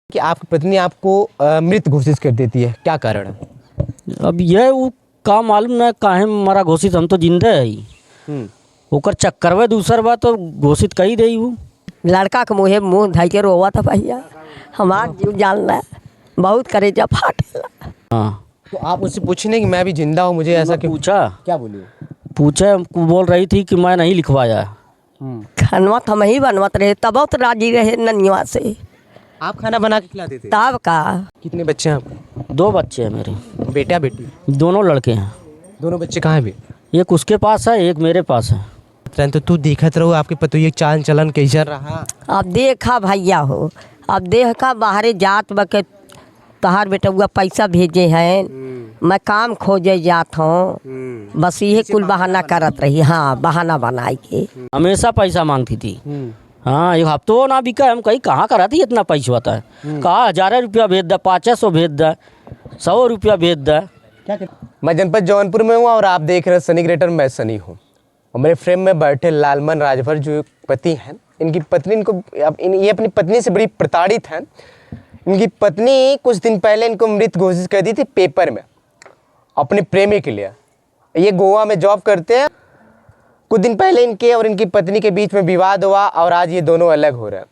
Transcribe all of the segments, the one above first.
कि आपकी पत्नी आपको मृत घोषित कर देती है, क्या कारण है? अब यह वो का मालूम न काहे मरा घोषित, हम तो जिंदे है ओकर चक्कर में दूसर बात तो घोषित कर ही दई वो लड़का के मुँहे मुँह धई के रोवा था भैया, हमार जीव जानला बहुत करेजा फाटेला। हाँ तो आप उससे पूछने कि मैं भी जिंदा हूँ, मुझे ऐसा क्यों? पूछा, क्या बोली? पूछे बोल रही थी कि मैं नहीं लिखवाया। खनवा हम ही बनवत रहे तब तो राजी रहे ननिया से। आप खाना बना के खिलाते थे? तब का कितने बच्चे हैं आपके? 2 बच्चे हैं मेरे, बेटा बेटी? दोनों लड़के हैं। दोनों बच्चे कहाँ हैं भी? एक उसके पास है, एक मेरे पास है। तो तू देखत रहो आपके पति ये चाल चलन कैसा रहा? अब देखा भैया हो, अब देखा बाहरे जात बके तहार बेटा हुआ पैसा भेजे हैं, मैं काम खोजे जात हूँ, बस ये कुल बहाना करत रही। हाँ बहाना बनाई के हमेशा पैसा मांगती थी। हाँ एक हफ्तों ना बिका, हम कहीं कहाँ करा थी इतना पैसा होता है, कहा 1000 रुपया भेज दे, 500 भेज दे, 100 रुपया भेज दे। मैं जनपद जौनपुर में हूँ और आप देख रहे हैं सनी क्रिएटर, मैं सनी हूँ और मेरे फ्रेम में बैठे लालमन राजभर जो पति हैं, इनकी पत्नी ये अपनी पत्नी से बड़ी प्रताड़ित हैं। इनकी पत्नी कुछ दिन पहले इनको मृत घोषित कर दी थी पेपर में अपने प्रेमी के लिए। ये गोवा में जॉब करते हैं। कुछ दिन पहले इनके और इनकी पत्नी के बीच में विवाद हुआ और आज ये दोनों अलग हो रहे हैं,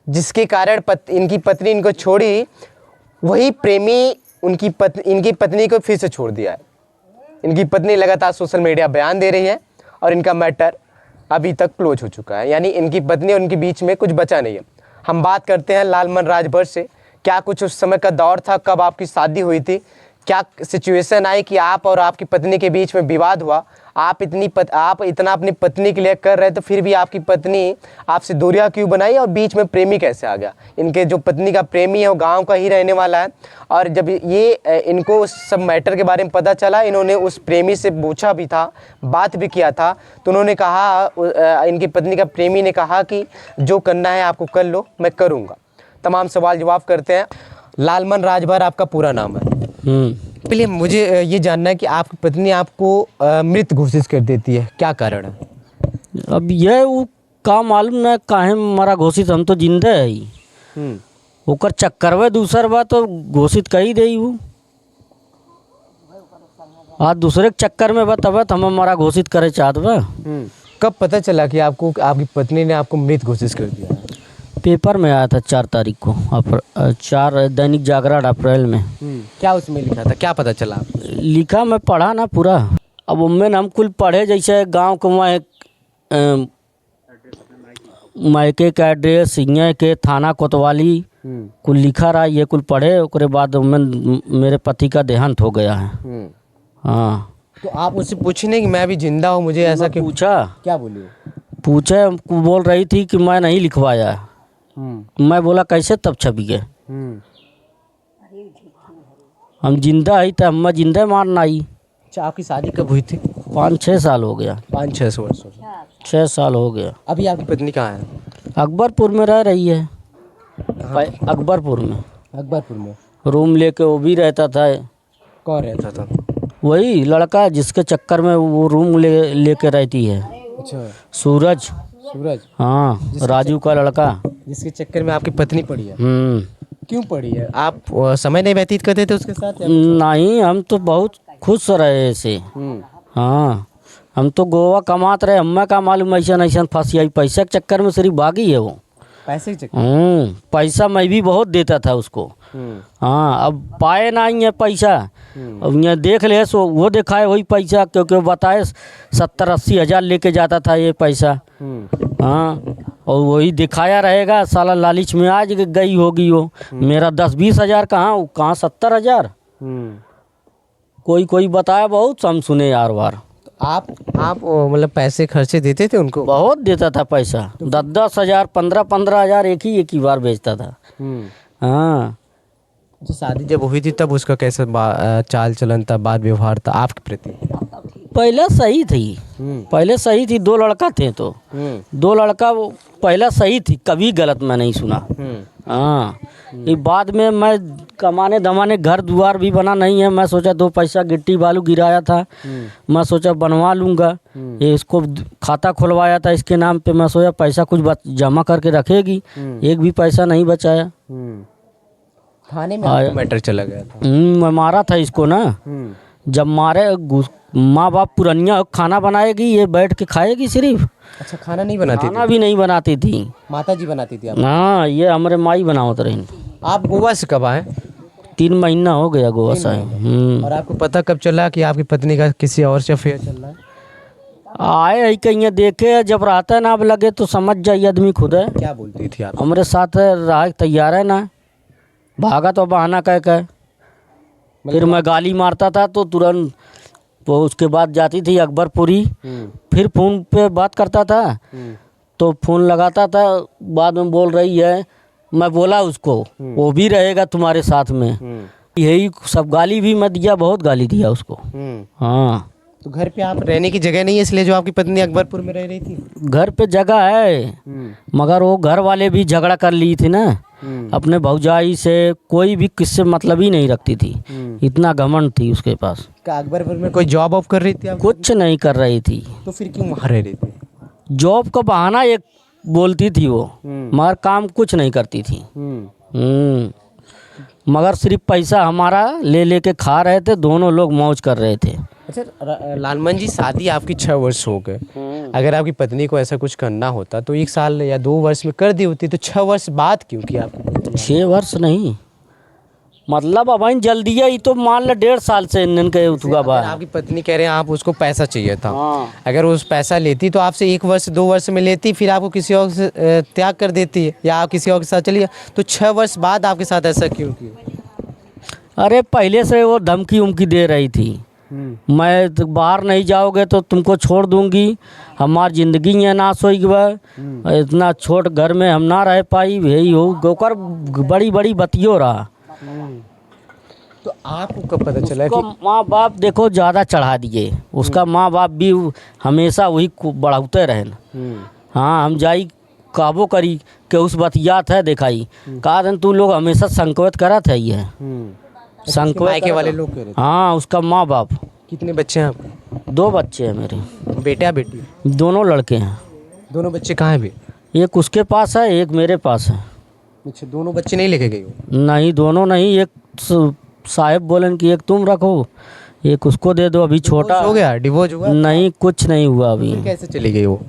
जिसके कारण इनकी पत्नी इनको छोड़ी, वही प्रेमी इनकी पत्नी को फिर से छोड़ दिया है। इनकी पत्नी लगातार सोशल मीडिया बयान दे रही है और इनका मैटर अभी तक क्लोज हो चुका है, यानी इनकी पत्नी और उनके बीच में कुछ बचा नहीं है। हम बात करते हैं लालमन राजभर से, क्या कुछ उस समय का दौर था, कब आपकी शादी हुई थी, क्या सिचुएशन आई कि आप और आपकी पत्नी के बीच में विवाद हुआ, आप इतना अपनी पत्नी के लिए कर रहे तो फिर भी आपकी पत्नी आपसे दूरियां क्यों बनाई और बीच में प्रेमी कैसे आ गया? इनके जो पत्नी का प्रेमी है वो गांव का ही रहने वाला है और जब ये इनको उस सब मैटर के बारे में पता चला, इन्होंने उस प्रेमी से पूछा भी था, बात भी किया था, तो उन्होंने कहा, इनकी पत्नी का प्रेमी ने कहा कि जो करना है आपको कर लो, मैं करूँगा। तमाम सवाल जवाब करते हैं। लालमन राजभर आपका पूरा नाम है? पहले मुझे ये जानना है कि आपकी पत्नी आपको मृत घोषित कर देती है, क्या कारण है? अब यह वो का मालूम न काहे मरा घोषित, हम तो जिंदे है ओकर चक्कर में दूसर बात तो घोषित कर ही दई वो आज दूसरे के चक्कर में तब हम हमारा घोषित करे चाहत बा। कब पता चला कि आपको आपकी पत्नी ने आपको मृत घोषित कर दिया? पेपर में आया था 4 तारीख को, 4 दैनिक जागरण अप्रैल में। क्या उसमें लिखा था, क्या पता चला? लिखा मैं पढ़ा ना पूरा, अब उनमें हम कुल पढ़े जैसे गांव को मायके का एड्रेस, सिंह के थाना कोतवाली कुल लिखा रहा, ये कुल पढ़े। उसके बाद मेरे पति का देहांत हो गया है। हाँ तो आप उससे पूछने कि मैं भी जिंदा हूँ, मुझे ऐसा क्यों? पूछा, क्या बोली? पूछे बोल रही थी कि मैं नहीं लिखवाया। मैं बोला कैसे, तब छपी गए। हम जिंदा है तो हम जिंदा मारना आई। अच्छा, आपकी शादी कब हुई थी? 5-6 साल हो गया। 5-6 वर्ष? 6 साल हो गया। अभी आपकी पत्नी कहाँ है? अकबरपुर में रह रही है। अकबरपुर में? अकबरपुर में रूम लेके वो भी रहता था। कौन रहता था? वही लड़का जिसके चक्कर में वो रूम लेके रहती है। अच्छा, सूरज। हाँ, राजू का लड़का, जिसके चक्कर में आपकी पत्नी पड़ी है। क्यों पड़ी है? आप समय नहीं व्यतीत करते थे उसके साथ? नहीं, हम तो बहुत खुश रहे ऐसे। हाँ, हम तो गोवा कमाते रहे, हमें का मालूम ऐसा फंसी आई। पैसे के चक्कर में सिर्फ भागी है वो। पैसे के चक्कर? पैसा मैं भी बहुत देता था उसको। हाँ, अब पाए नहीं है पैसा। अब यहाँ देख ले सो वो दिखाए वही पैसा, क्योंकि वो बताए 70-80 हज़ार लेके जाता था ये पैसा। हाँ, और वही दिखाया रहेगा, साला लालच में आज गई होगी वो। मेरा 10-20 हज़ार कहाँ 70 हज़ार। कोई बताया बहुत, हम सुने यार बार। आप मतलब पैसे खर्चे देते थे उनको? बहुत देता था पैसा, 10-10 हज़ार, 15-15 हज़ार एक ही बार बेचता था। हाँ, तो शादी जब हुई थी तब उसका कैसा चाल चलन था, बात व्यवहार था आपके प्रति? पहले सही थी, पहले सही थी। 2 लड़का थे तो 2 लड़का वो पहले सही थी, कभी गलत मैं नहीं सुना। हाँ, ये बाद में मैं कमाने धमाने घर द्वार भी बना नहीं है, मैं सोचा 2 पैसा गिट्टी बालू गिराया था, मैं सोचा बनवा लूँगा। ये इसको खाता खुलवाया था इसके नाम पे, मैं सोचा पैसा कुछ जमा करके रखेगी, एक भी पैसा नहीं बचाया। थाने में आपका मैटर चला गया था। मैं मारा था इसको ना। जब मारे माँ बाप पुरनिया खाना बनाएगी, ये बैठ के खाएगी सिर्फ। अच्छा, खाना नहीं बनाती खाना भी नहीं बनाती थी, माता जी बनाती थी आप? हाँ ये हमारे माई बनावत रही। आप गोवा से कब आए? 3 महीना हो गया गोवा से। और आपको पता कब चला कि आपकी पत्नी का किसी और से अफेयर चल रहा है? आए ही कहीं देखे, जब रहता है ना अब लगे तो समझ जाइए आदमी खुद है। क्या बोलती थी आप? हमारे साथ रहा तैयार है ना, भागा तो बहाना कह फिर मैं गाली मारता था तो तुरंत वो उसके बाद जाती थी अकबरपुरी, फिर फ़ोन पे बात करता था तो फ़ोन लगाता था, बाद में बोल रही है, मैं बोला उसको वो भी रहेगा तुम्हारे साथ में, यही सब गाली भी मैं दिया, बहुत गाली दिया उसको। हाँ तो घर पे आप रहने की जगह नहीं है इसलिए जो आपकी पत्नी अकबरपुर में रह रही थी? घर पे जगह है मगर वो घर वाले भी झगड़ा कर ली थी ना अपने भौजाई से, कोई भी किससे मतलब ही नहीं रखती थी, इतना घमंड थी उसके पास। क्या अकबरपुर में कोई जॉब ऑफ कर रही थी आप? कुछ नहीं कर रही थी। तो फिर क्यों वहाँ रह रही थी? जॉब का बहाना एक बोलती थी वो, मगर काम कुछ नहीं करती थी। मगर सिर्फ पैसा हमारा ले लेके खा रहे थे, दोनों लोग मौज कर रहे थे। अच्छा लालमन जी, शादी आपकी 6 वर्ष हो गए, अगर आपकी पत्नी को ऐसा कुछ करना होता तो 1 साल या 2 वर्ष में कर दी होती, तो 6 वर्ष बाद क्यों किया आपने? 6 वर्ष नहीं, मतलब अब जल्दी है, तो मान लो 1.5 साल से इन्हन के उठुआ बा। आपकी पत्नी कह रहे हैं आप उसको पैसा चाहिए था, हाँ। अगर उस पैसा लेती तो आपसे 1 वर्ष 2 वर्ष में लेती, फिर आपको किसी और से त्याग कर देती है या आप किसी और के साथ चलिए, तो 6 वर्ष बाद आपके साथ ऐसा क्यों किया? अरे पहले से वो धमकी उमकी दे रही थी, मैं तो बाहर नहीं जाओगे तो तुमको छोड़ दूंगी, हमारी ज़िंदगी ये नाश होगी बा, इतना छोट घर में हम ना रह पाई, यही हो गोकर बड़ी बड़ी बतियो रहा। तो आपको कब पता चला कि माँ बाप देखो ज़्यादा चढ़ा दिए, उसका माँ बाप भी हमेशा वही बढ़ाते रहे। हाँ हम जाई काबो करी कि उस बतियात है दिखाई कहा दिन तू लोग हमेशा संकोच करा था ये संकोच मायके वाले लोग कह रहे थे। हाँ उसका माँ बाप। कितने बच्चे हैं आपके? 2 बच्चे हैं मेरे, बेटा या बेटी? दोनों लड़के हैं। दोनों बच्चे कहाँ हैं भी? एक उसके पास है, एक मेरे पास है। अच्छा, दोनों बच्चे नहीं लेके गई हो? नहीं दोनों नहीं, एक साहब बोलन कि एक तुम रखो, एक उसको दे दो, अभी छोटा हो गया, डिवोर्स हुआ? नहीं कुछ नहीं हुआ अभी। फिर कैसे चली गई वो?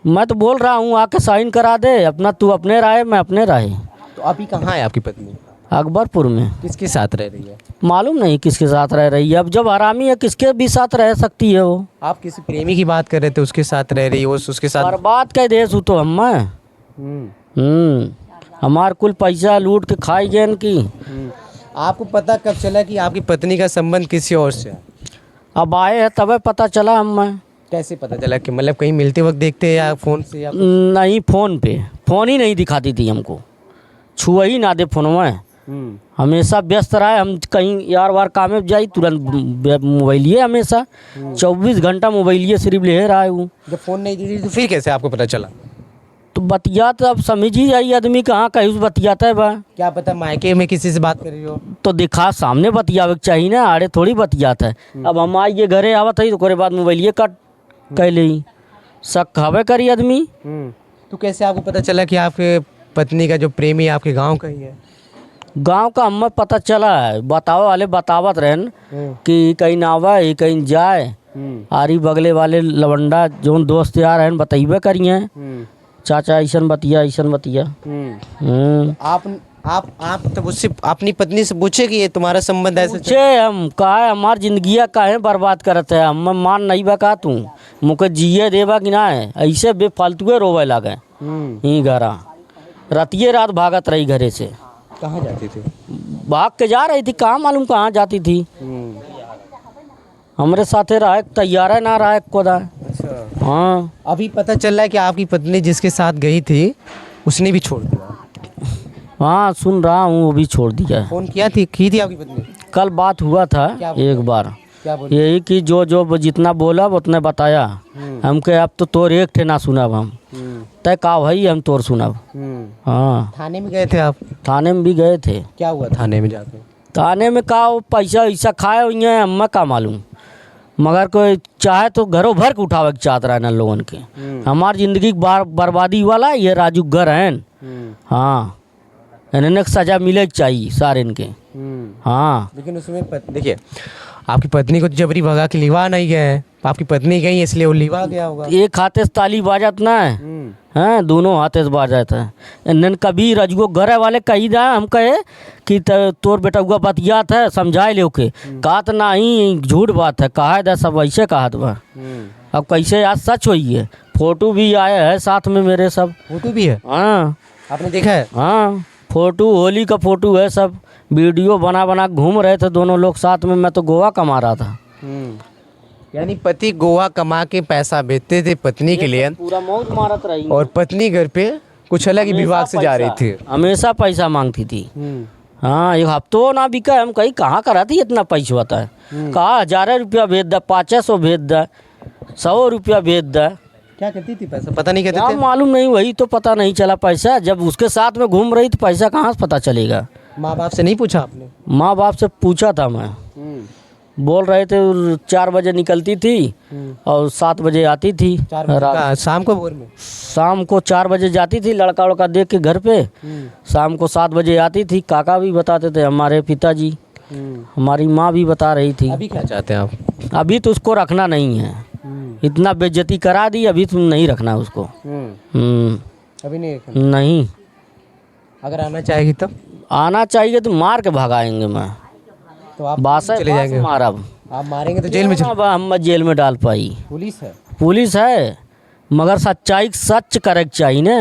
मैं तो बोल रहा हूँ आके साइन करा दे अपना, तू अपने राय मैं अपने राय। तो अभी कहाँ है आपकी पत्नी? अकबरपुर में। किसके साथ रह रही है? मालूम नहीं किसके साथ रह रही है, अब जब हरामी है किसके भी साथ रह सकती है वो। आप किसी प्रेमी की बात कर रहे थे, उसके साथ रह रही है, उसके साथ? बर्बाद कह देस हूँ तो हम हमार कुल पैसा लूट के खाई गए की। आपको पता कब चला कि आपकी पत्नी का संबंध किसी और से है? अब आए हैं तबे पता चला हमें। कैसे पता चला कि मतलब कहीं मिलते वक्त देखते हैं या फ़ोन से या? नहीं फ़ोन पे, फ़ोन ही नहीं दिखाती थी हमको, छुआ ही ना दे फोन में, हमेशा व्यस्त रहा। हम कहीं यार वार काम में जाई तुरंत मोबाइलिए, हमेशा 24 घंटा मोबाइलिए सिर्फ ले रहा है वो। जब फ़ोन नहीं दी तो फिर कैसे आपको पता चला? तो बतियात अब समझ ही जाइए आदमी कहाँ कहीं उस बतियाता है बा। क्या पता मायके में किसी से बात कर रही हो? तो दिखा सामने बतियावे चाहिए ना, आड़े थोड़ी बतियात है। अब हम आइए घरे आवत है तो करे बाद मोबाइलिए कट कह ले, शक हवे करी आदमी। तो कैसे आपको पता चला कि आपके पत्नी का जो प्रेमी आपके गांव का ही है? गांव का हमें पता चला है, बताओ वाले बतावत रहन कि कहीं नावा ही कहीं जाए, आरी बगले वाले लवंडा जो दोस्त यार हैं बताइबे करिए, चाचा ऐसन बतिया ऐसन बतिया। आप तब उससे अपनी पत्नी से पूछे कि ये तुम्हारा संबंध ऐसे पूछे हम कहा हमार जिंदगिया काहे बर्बाद करत है, हम मान नहीं बका तू मुके जिए देवा कि ना है, ऐसे बेफालतुए रोवे लगे ही घरा। रतिये रात भागत रही घरे से। कहाँ जाती थी? भाग के जा रही थी, कहाँ मालूम कहाँ जाती थी। हमारे साथे रहा तैयार है ना रहा कोदा। अच्छा। हाँ अभी पता चल रहा है कि आपकी पत्नी जिसके साथ गई थी उसने भी छोड़ दिया? हाँ सुन रहा हूँ वो भी छोड़ दिया है। फ़ोन की थी आपकी पत्नी? कल बात हुआ था एक बार, क्या बोला? यही कि जो जितना बोला उतने बताया हमके, अब तो तोर एक ठे ना सुनब हम, तय का भाई हम तोर सुनब। हाँ थाने में गए थे आप? थाने में भी गए थे। क्या हुआ थाने में जाके? थाने में का पैसा वैसा खाए हुई हैं हमें का मालूम, मगर कोई चाहे तो घरों भर के उठावे के चाहत रहे न लोगन के। हमारी ज़िंदगी बर्बादी वाला ये राजू घर हैं। हाँ इन्हें सजा मिले चाहिए सारे इनके। हाँ लेकिन उसमें देखिए, आपकी पत्नी को तो जबरी भगा के लिवा नहीं गए हैं, आपकी पत्नी गई इसलिए वो लिवा गया होगा। एक हाथे से ताली बाजत ना है, हैं दोनों हाथे से बाजत है। इन्हें कभी रजुओ घरे वाले कही दा हम कहे कि तोर बेटा हुआ बतियात है समझाए लो के, कहा तो नहीं झूठ बात है, कहा दा सब ऐसे कहा बा। अब कैसे आज सच हुई है, फोटो भी आया है साथ में मेरे, सब फोटो भी है, हाँ आपने देखा है? हाँ फोटो, होली का फोटो है, सब वीडियो बना बना घूम रहे थे दोनों लोग साथ में। मैं तो गोवा कमा रहा था। यानी पति गोवा कमा के पैसा भेजते थे पत्नी के लिए, पूरा मौज मारत रही और पत्नी घर पे कुछ अलग ही विभाग से जा रही थी। हमेशा पैसा मांगती थी। हाँ एक हफ्तों ना बिका, हम कहीं कहाँ करा थी इतना पैसा होता है, कहा 1000 रुपया भेज दा, 500 भेज दा, 100 रुपया भेज दा। क्या करती थी पैसा पता नहीं कहते क्या थे? मालूम नहीं, वही तो पता नहीं चला पैसा। जब उसके साथ में घूम रही तो पैसा कहाँ से पता चलेगा। माँ बाप से नहीं पूछा आपने? माँ बाप से पूछा था मैं, बोल रहे थे 4 बजे निकलती थी और 7 बजे आती थी। शाम को भोर में? शाम को 4 बजे जाती थी लड़का उड़का देख के घर पे, शाम को 7 बजे आती थी। काका भी बताते थे, हमारे पिताजी, हमारी माँ भी बता रही थी। अभी क्या चाहते हैं आप? अभी तो उसको रखना नहीं है, इतना बेइज्जती करा दी, अभी तुम नहीं रखना उसको। अभी नहीं रखना? नहीं, अगर आना चाहेगी तब? आना चाहिए तो मार के भगाएंगे। मैं तो आप बासा चले जाएंगे? मारा, आप मारेंगे तो जेल में हम जेल में डाल पाई। पुलिस है? पुलिस है मगर सच्चाई सच करे चाहिए ना।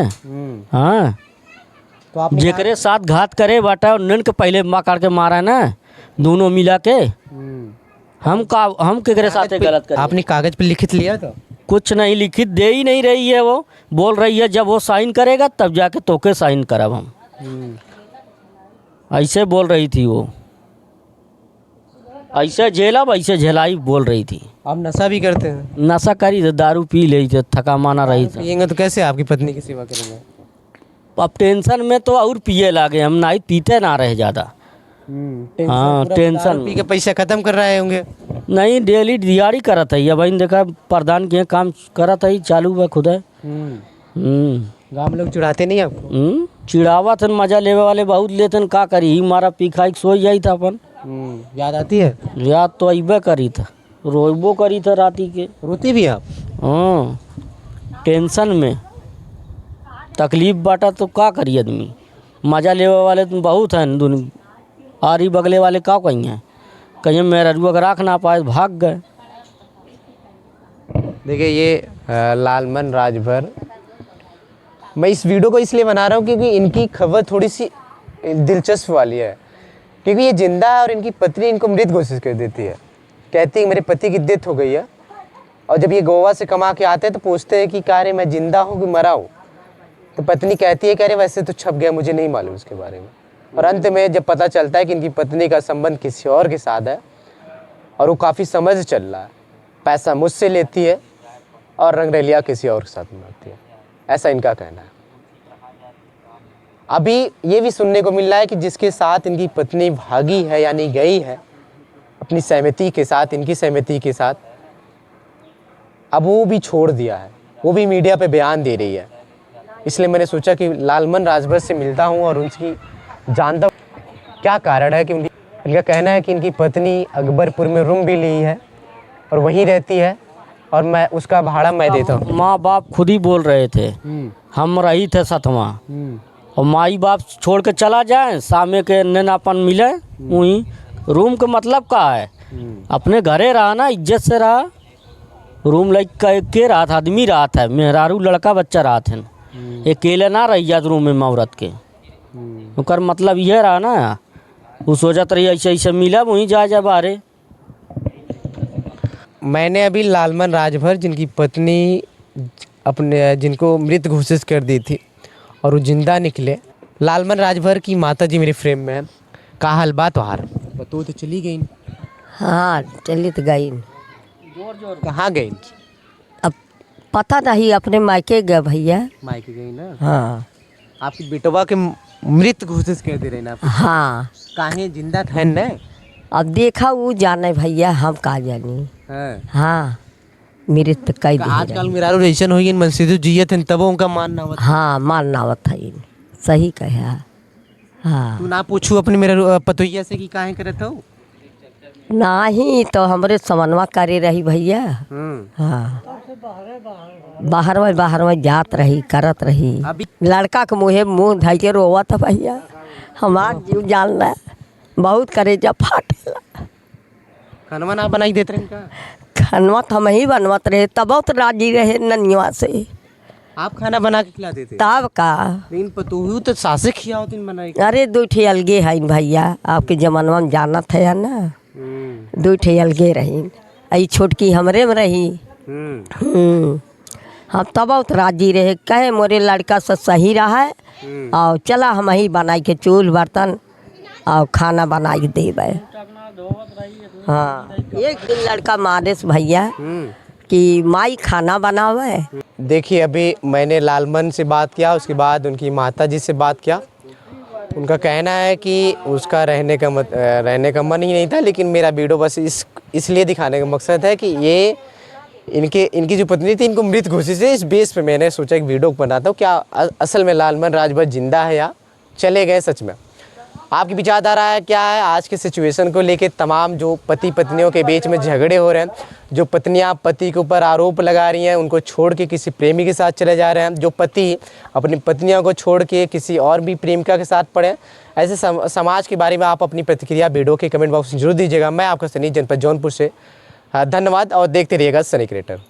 हाँ तो आपने जेकरे साथ घात करे बाटा उन्हन के पहले माँ काट के मारा ना, दोनों मिला के। हम केकरे साथ गलत करे? आपने कागज पे लिखित लिया था? कुछ नहीं लिखित दे ही नहीं रही है, वो बोल रही है जब वो साइन करेगा तब जाके तोके साइन करब हम, ऐसे बोल रही थी वो। ऐसे झेलब ऐसे झेलाई बोल रही थी। आप नशा भी करते हैं? नशा करी तो दारू पी ली थे, थका माना रही थी। पिएंगे तो कैसे आपकी पत्नी की सेवा करेंगे? अब टेंशन में तो और पिए लागे, हम नाइट पीते ना रहे ज़्यादा। हाँ टेंशन पी के पैसा खत्म कर रहे होंगे? नहीं, डेली दिहाड़ी करत है। अब भाई देखा प्रधान के काम करत है, चालू बा खुद है। गाँव में लोग चिढ़ाते नहीं आपको? चिड़ावा थे, मजा लेवे वाले बहुत लेते, का करी ही मारा पी खाई सो जाई था अपन। याद आती है? याद तो अबे करी था, रोबो करी था राती के। रोती भी आप? हाँ टेंशन में तकलीफ बाटा तो का करी आदमी, मजा लेवे वाले तो बहुत हैं दुनिया, आरी बगले वाले का कहीं हैं, कहीं मेरा रुआ अगर राख ना पाए भाग गए। देखिए ये लालमन राजभर, मैं इस वीडियो को इसलिए बना रहा हूँ क्योंकि इनकी खबर थोड़ी सी दिलचस्प वाली है, क्योंकि ये जिंदा है और इनकी पत्नी इनको मृत घोषित कर देती है। कहती है मेरे पति की डेथ हो गई है, और जब ये गोवा से कमा के आते हैं तो पूछते हैं कि कह रहे मैं जिंदा हूँ कि मरा हूँ, तो पत्नी कहती है कह रहे वैसे तो छप गया, मुझे नहीं मालूम उसके बारे में। और अंत में जब पता चलता है कि इनकी पत्नी का संबंध किसी और के साथ है और वो काफ़ी समझ चल रहा है, पैसा मुझसे लेती है और रंगरेलिया किसी और के साथ मनाती है, ऐसा इनका कहना है। अभी ये भी सुनने को मिल रहा है कि जिसके साथ इनकी पत्नी भागी है यानी गई है अपनी सहमति के साथ, इनकी सहमति के साथ, अब वो भी छोड़ दिया है, वो भी मीडिया पे बयान दे रही है। इसलिए मैंने सोचा कि लालमन राजभर से मिलता हूँ और उनकी जानता हूँ क्या कारण है कि इनका कहना है कि इनकी पत्नी अकबरपुर में रूम भी ली है और वहीं रहती है और मैं उसका भाड़ा मैं देता हूँ। माँ बाप खुद ही बोल रहे थे, हम रही थे सतवा, और माई बाप छोड़ के चला जाए, सामे के नैनापन मिले वहीं रूम का मतलब का है, अपने घरे रहा ना, इज्जत से रहा। रूम लाइक के रात आदमी रहा था, मेहरारू लड़का बच्चा रहा थे, अकेले ना रही जात रूम में औरत के। उनका मतलब यह रहा ना, वो सोचत रही ऐसे ऐसे मिला वहीं जा बाहरे। मैंने अभी लालमन राजभर जिनकी पत्नी अपने जिनको मृत घोषित कर दी थी और वो जिंदा निकले, लालमन राजभर की माता जी मेरे फ्रेम में है। का हाल बात हार बतो तो चली गई? हाँ चली तो गई। कहाँ गई? अब पता नहीं, अपने मायके गए भैया। मायके गई ना? हाँ। आपकी बेटवा के मृत घोषित कर दे रहे ना? हाँ। काहे जिंदा ठहन न? अब देखा वो जाने भैया, हम का जानी। हाँ मेरे तो कई आजकल मेरा रेशन हो गई मनसीदु जियत हैं तब उनका मानना होता। हाँ मानना होता है, सही कहा। हाँ तू ना पूछू अपने मेरे पतोहिया से कि काहे करत हो। नहीं तो हमरे समनवा करे रही भैया। हाँ बाहर में जात रही करत रही। अभी लड़का के मुँह धइ के रोवत भैया। हमार जीव जानला बहुत करेजा फाटेला। खानवा ना बनाई देते रहे का। खनवा तो हम ही बनवत रहे तब तो राजी रहे ननिया से। आप खाना बना के खिला देते। तब का लेकिन पतोहू तो सासे खिया होती बनाई के। अरे दू ठे अलगे है भैया आपके जमानवा में जानत है ना। दू ठे अलगे रही आई छोटकी हमरे में रही। हम तब बहुत राजी रहे कहे मोरे लड़का से सही रहा है और चला हम ही बनाई के चूल्ह बर्तन और खाना बनाई देवे। हाँ एक दिन लड़का मारेस भैया कि माई खाना बनावे। देखिए अभी मैंने लालमन से बात किया, उसके बाद उनकी माता जी से बात किया। उनका कहना है कि उसका रहने का मन ही नहीं था, लेकिन मेरा वीडियो बस इसलिए दिखाने का मकसद है कि ये इनकी जो पत्नी थी इनको मृत घोषित है। इस बेस पे मैंने सोचा एक वीडियो बनाता हूँ। क्या असल में लालमन राजभर जिंदा है या चले गए सच में। आपकी विचारधारा है क्या है आज की सिचुएशन को लेके। तमाम जो पति पत्नियों के बीच में झगड़े हो रहे हैं, जो पत्नियां पति के ऊपर आरोप लगा रही हैं, उनको छोड़ के किसी प्रेमी के साथ चले जा रहे हैं, जो पति अपनी पत्नियों को छोड़ के किसी और भी प्रेमिका के साथ पड़े, ऐसे समाज के बारे में आप अपनी प्रतिक्रिया वीडियो के कमेंट बॉक्स में जरूर दीजिएगा। मैं आपका सनी जनपद जौनपुर से धन्यवाद और देखते रहिएगा सनी क्रिएटर।